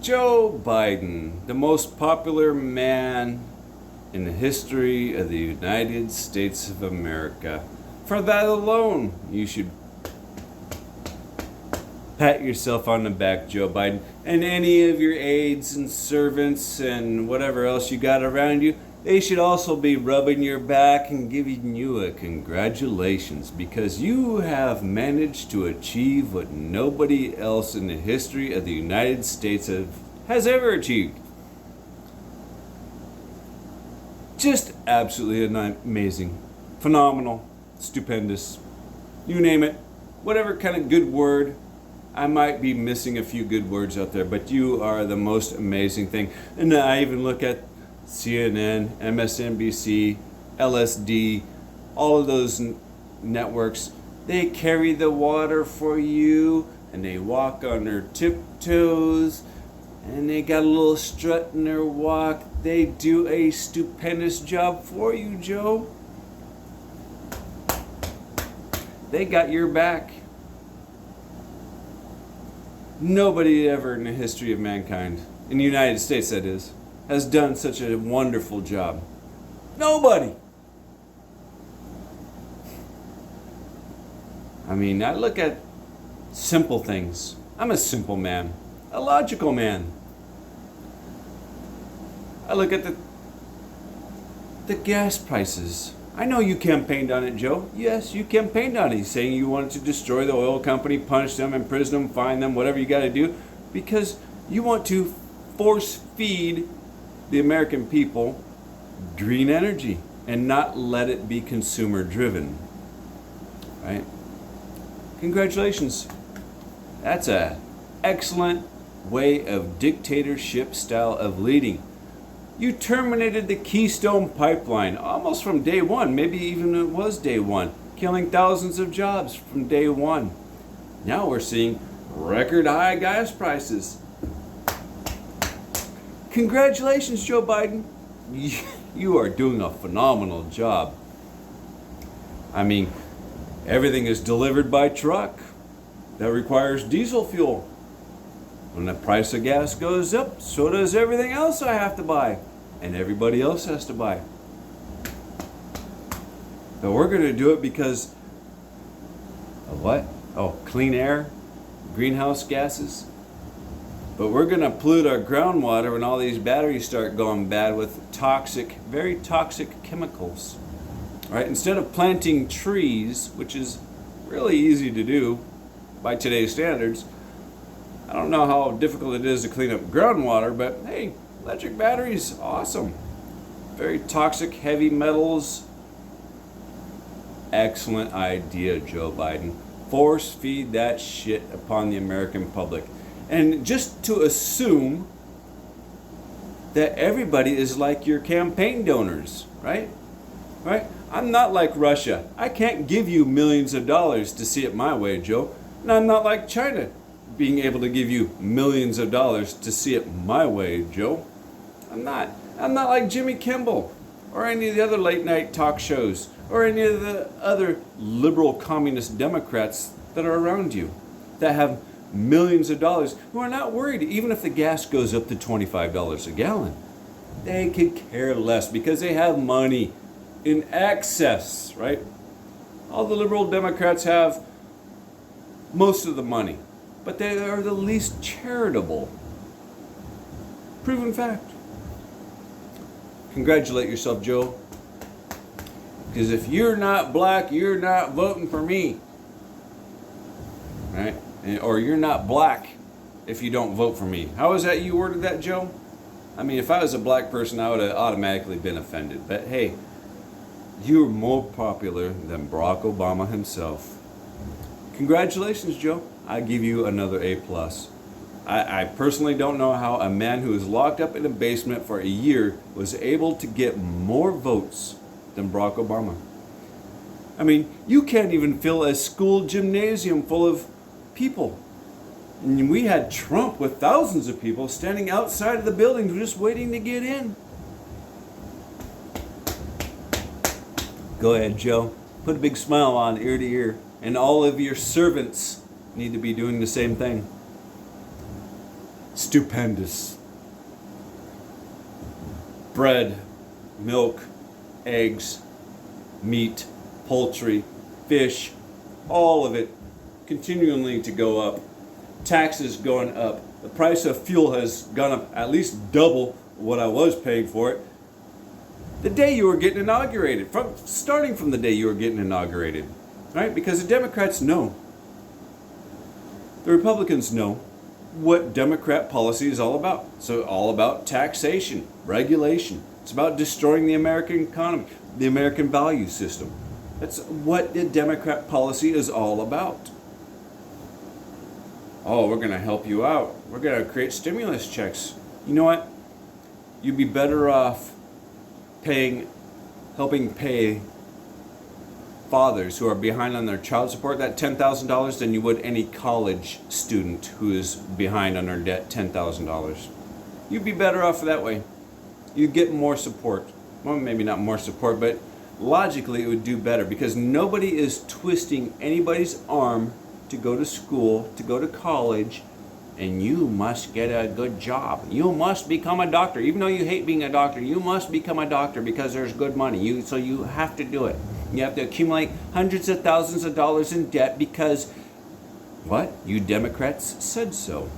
Joe Biden, the most popular man in the history of the United States of America. For that alone, you should pat yourself on the back, Joe Biden. And any of your aides and servants and whatever else you got around you, they should also be rubbing your back and giving you a congratulations, because you have managed to achieve what nobody else in the history of the United States has ever achieved. Just absolutely amazing, phenomenal, stupendous, you name it, whatever kind of good word. I might be missing a few good words out there, but you are the most amazing thing. And I even look at CNN, MSNBC, LSD, all of those networks. They carry the water for you, and they walk on their tiptoes, and they got a little strut in their walk. They do a stupendous job for you, Joe. They got your back. Nobody ever in the history of mankind, in the United States that is, has done such a wonderful job. Nobody. I mean, I look at simple things. I'm a simple man, a logical man. I look at the gas prices. I know you campaigned on it, Joe. Yes, you campaigned on it, saying you wanted to destroy the oil company, punish them, imprison them, fine them, whatever you got to do, because you want to force feed the American people green energy and not let it be consumer driven. Right? Congratulations. That's an excellent way of dictatorship style of leading. You terminated the Keystone Pipeline almost from day one, maybe even it was day one, killing thousands of jobs from day one. Now we're seeing record high gas prices. Congratulations, Joe Biden. You are doing a phenomenal job. I mean, everything is delivered by truck. That requires diesel fuel. When the price of gas goes up, so does everything else I have to buy. And everybody else has to buy. But we're going to do it because of what? Oh, clean air, greenhouse gases. But we're going to pollute our groundwater when all these batteries start going bad with toxic, very toxic chemicals. Right? Instead of planting trees, which is really easy to do by today's standards, I don't know how difficult it is to clean up groundwater, but hey, electric batteries, awesome. Very toxic, heavy metals. Excellent idea, Joe Biden. Force feed that shit upon the American public. And just to assume that everybody is like your campaign donors, right? Right? I'm not like Russia. I can't give you millions of dollars to see it my way, Joe. And I'm not like China, being able to give you millions of dollars to see it my way, Joe. I'm not like Jimmy Kimmel or any of the other late night talk shows or any of the other liberal communist Democrats that are around you that have millions of dollars, who are not worried even if the gas goes up to $25 a gallon. They could care less because they have money in excess, right? All the liberal Democrats have most of the money, but they are the least charitable. Proven fact. Congratulate yourself, Joe. Because if you're not black, you're not voting for me. Right? Or you're not black if you don't vote for me. How is that you worded that, Joe? I mean, if I was a black person, I would have automatically been offended. But hey, you're more popular than Barack Obama himself. Congratulations, Joe. I give you another A+. I personally don't know how a man who was locked up in a basement for a year was able to get more votes than Barack Obama. I mean, you can't even fill a school gymnasium full of people. And we had Trump with thousands of people standing outside of the building just waiting to get in. Go ahead, Joe. Put a big smile on ear to ear. And all of your servants need to be doing the same thing. stupendous. Bread, milk, eggs, meat, poultry, fish, all of it continually to go up. Taxes going up. The price of fuel has gone up at least double what I was paying for it. The day you were getting inaugurated, starting from the day you were getting inaugurated, right? Because the Democrats know, the Republicans know what Democrat policy is all about. So all about taxation, regulation. It's about destroying the American economy, the American value system. That's what the Democrat policy is all about. Oh, we're going to help you out. We're going to create stimulus checks. You know what? You'd be better off helping pay fathers who are behind on their child support that $10,000 than you would any college student who is behind on their debt $10,000. You'd be better off that way. You'd get more support. Well, maybe not more support, but logically it would do better because nobody is twisting anybody's arm to go to school, to go to college, and you must get a good job. You must become a doctor. Even though you hate being a doctor, you must become a doctor because there's good money. So you have to do it. You have to accumulate hundreds of thousands of dollars in debt because, what? You Democrats said so.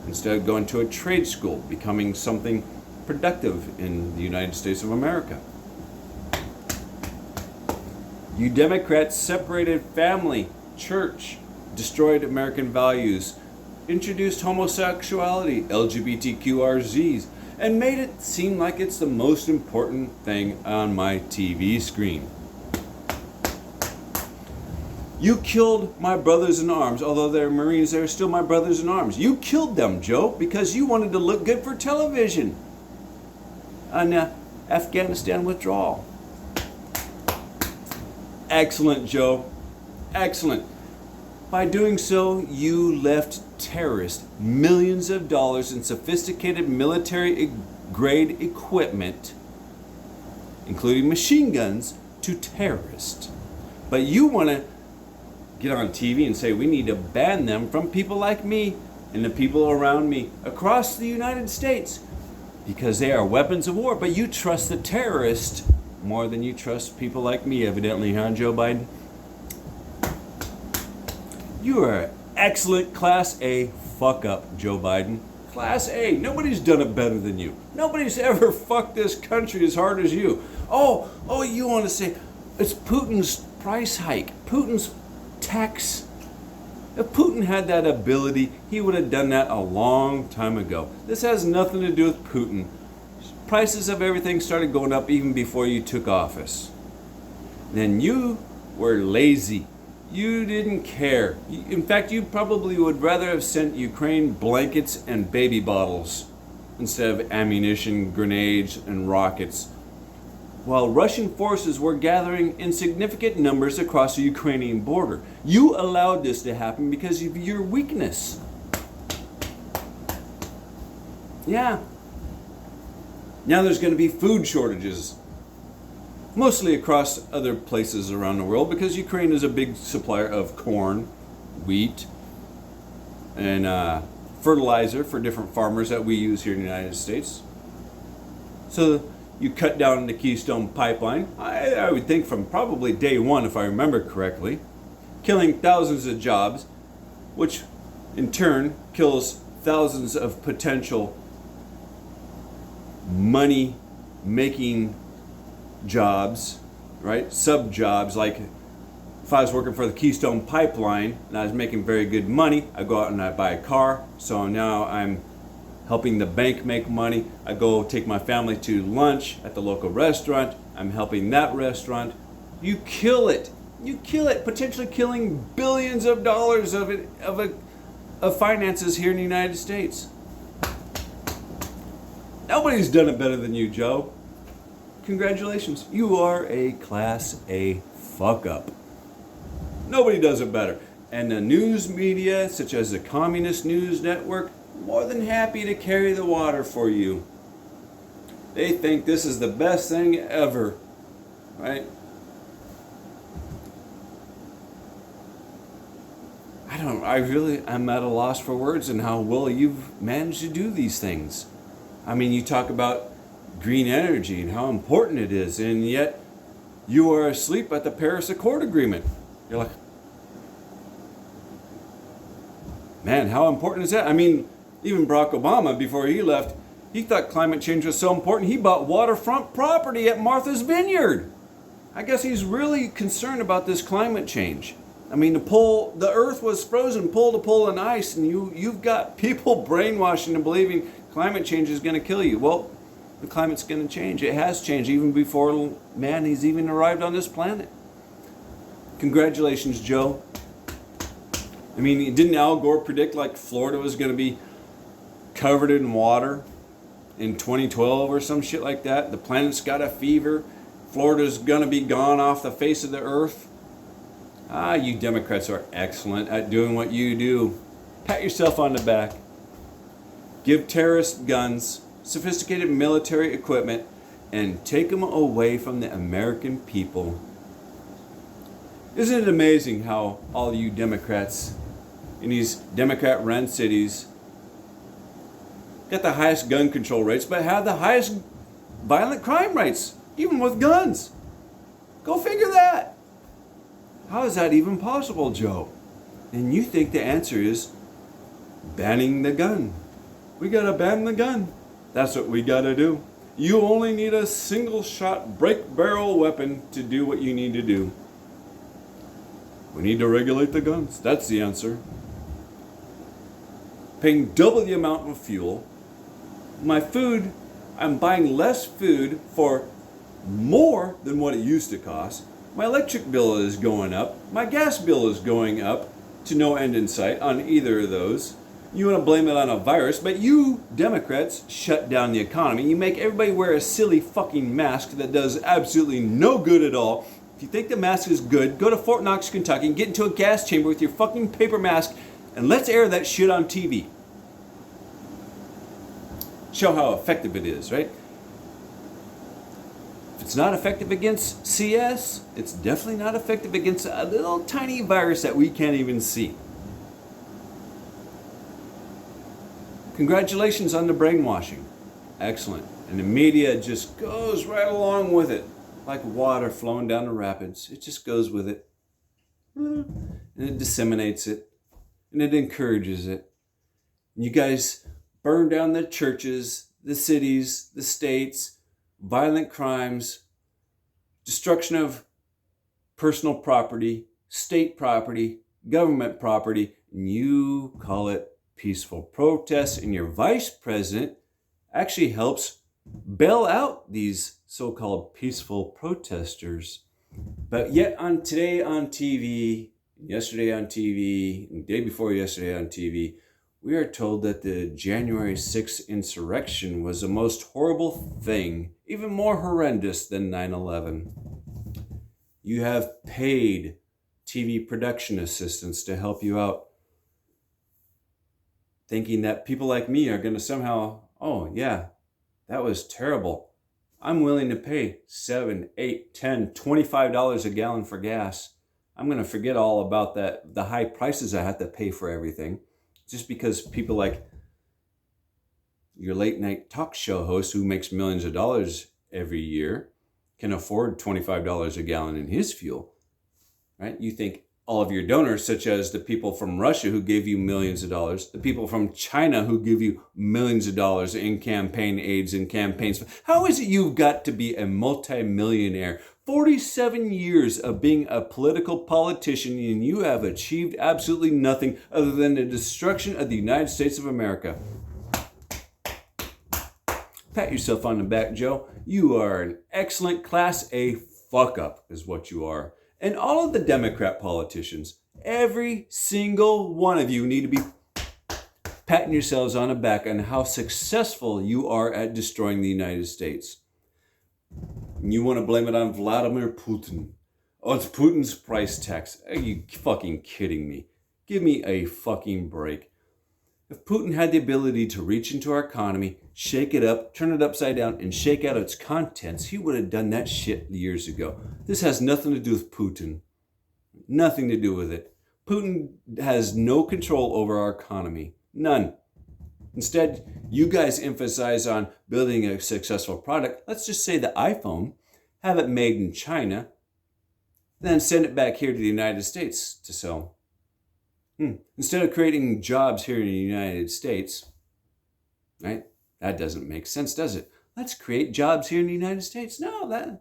Instead of going to a trade school, becoming something productive in the United States of America. You Democrats separated family, church, destroyed American values, introduced homosexuality, LGBTQRZs, and made it seem like it's the most important thing on my TV screen. You killed my brothers in arms, although they're Marines, they're still my brothers in arms. You killed them, Joe, because you wanted to look good for television on Afghanistan withdrawal. Excellent, Joe. Excellent. By doing so, you left terrorists millions of dollars in sophisticated military-grade equipment, including machine guns, to terrorists. But you want to get on TV and say we need to ban them from people like me and the people around me across the United States because they are weapons of war. But you trust the terrorist more than you trust people like me, evidently, huh, Joe Biden? You are an excellent Class A fuck-up, Joe Biden. Class A. Nobody's done it better than you. Nobody's ever fucked this country as hard as you. Oh, you want to say it's Putin's price hike, Putin's tax. If Putin had that ability, he would have done that a long time ago. This has nothing to do with Putin. Prices of everything started going up even before you took office. Then you were lazy. You didn't care. In fact, you probably would rather have sent Ukraine blankets and baby bottles instead of ammunition, grenades, and rockets. While Russian forces were gathering in significant numbers across the Ukrainian border. You allowed this to happen because of your weakness. Yeah. Now there's going to be food shortages. Mostly across other places around the world because Ukraine is a big supplier of corn, wheat, and fertilizer for different farmers that we use here in the United States. So you cut down the Keystone Pipeline, I would think from probably day one, if I remember correctly, killing thousands of jobs, which in turn kills thousands of potential money-making jobs, right? Sub jobs. Like if I was working for the Keystone Pipeline and I was making very good money, I go out and I buy a car. So now I'm helping the bank make money. I go take my family to lunch at the local restaurant. I'm helping that restaurant. You kill it. You kill it, potentially killing billions of dollars of finances here in the United States. Nobody's done it better than you, Joe. Congratulations. You are a Class A fuck-up. Nobody does it better. And the news media, such as the Communist News Network, more than happy to carry the water for you. They think this is the best thing ever, right? I'm at a loss for words in how well you've managed to do these things. I mean, you talk about green energy and how important it is, and yet you are asleep at the Paris Accord Agreement. You're like, man, how important is that? I mean, even Barack Obama, before he left, he thought climate change was so important, he bought waterfront property at Martha's Vineyard. I guess he's really concerned about this climate change. I mean, the earth was frozen pole to pole in ice, and you've got people brainwashing and believing climate change is going to kill you. Well, the climate's going to change. It has changed even before man has even arrived on this planet. Congratulations, Joe. I mean, didn't Al Gore predict like Florida was going to be covered in water in 2012 or some shit like that? The planet's got a fever. Florida's going to be gone off the face of the earth. You Democrats are excellent at doing what you do. Pat yourself on the back. Give terrorists guns, sophisticated military equipment, and take them away from the American people. Isn't it amazing how all you Democrats in these Democrat-run cities got the highest gun control rates, but have the highest violent crime rates, even with guns? Go figure that. How is that even possible, Joe? And you think the answer is banning the gun. We gotta ban the gun. That's what we gotta do. You only need a single shot break barrel weapon to do what you need to do. We need to regulate the guns. That's the answer. Paying double the amount of fuel. My food, I'm buying less food for more than what it used to cost. My electric bill is going up. My gas bill is going up to no end in sight on either of those. You want to blame it on a virus, but you Democrats shut down the economy. You make everybody wear a silly fucking mask that does absolutely no good at all. If you think the mask is good, go to Fort Knox, Kentucky and get into a gas chamber with your fucking paper mask and let's air that shit on TV. Show how effective it is, right? If it's not effective against CS, it's definitely not effective against a little tiny virus that we can't even see. Congratulations on the brainwashing. Excellent. And the media just goes right along with it. Like water flowing down the rapids. It just goes with it. And it disseminates it. And it encourages it. And you guys burn down the churches, the cities, the states, violent crimes, destruction of personal property, state property, government property, and you call it peaceful protest, and your vice president actually helps bail out these so-called peaceful protesters. But yet today on TV, yesterday on TV, and the day before yesterday on TV, we are told that the January 6th insurrection was the most horrible thing, even more horrendous than 9/11. You have paid TV production assistants to help you out, thinking that people like me are going to somehow, oh yeah, that was terrible. I'm willing to pay $7, $8, $10, $25 a gallon for gas. I'm going to forget all about that, the high prices I have to pay for everything, just because people like your late night talk show host who makes millions of dollars every year can afford $25 a gallon in his fuel, right? You think all of your donors, such as the people from Russia who gave you millions of dollars, the people from China who give you millions of dollars in campaign aids and campaigns. How is it you've got to be a multimillionaire? 47 years of being a political politician and you have achieved absolutely nothing other than the destruction of the United States of America. Pat yourself on the back, Joe. You are an excellent Class A fuck-up is what you are. And all of the Democrat politicians, every single one of you need to be patting yourselves on the back on how successful you are at destroying the United States. And you want to blame it on Vladimir Putin. Oh, it's Putin's price tax. Are you fucking kidding me? Give me a fucking break. If Putin had the ability to reach into our economy, shake it up, turn it upside down, and shake out its contents, he would have done that shit years ago. This has nothing to do with Putin. Nothing to do with it. Putin has no control over our economy. None. Instead, you guys emphasize on building a successful product. Let's just say the iPhone, have it made in China, then send it back here to the United States to sell. Instead of creating jobs here in the United States, right? That doesn't make sense, does it? Let's create jobs here in the United States. No,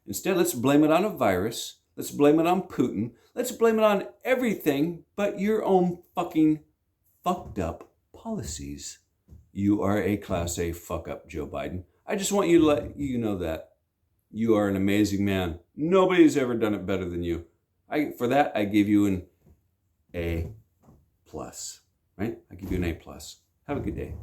instead, let's blame it on a virus. Let's blame it on Putin. Let's blame it on everything but your own fucking fucked up policies. You are a Class A fuck up, Joe Biden. I just want you to let you know that. You are an amazing man. Nobody's ever done it better than you. For that, I give you an A+. Right? I give you an A+. Have a good day.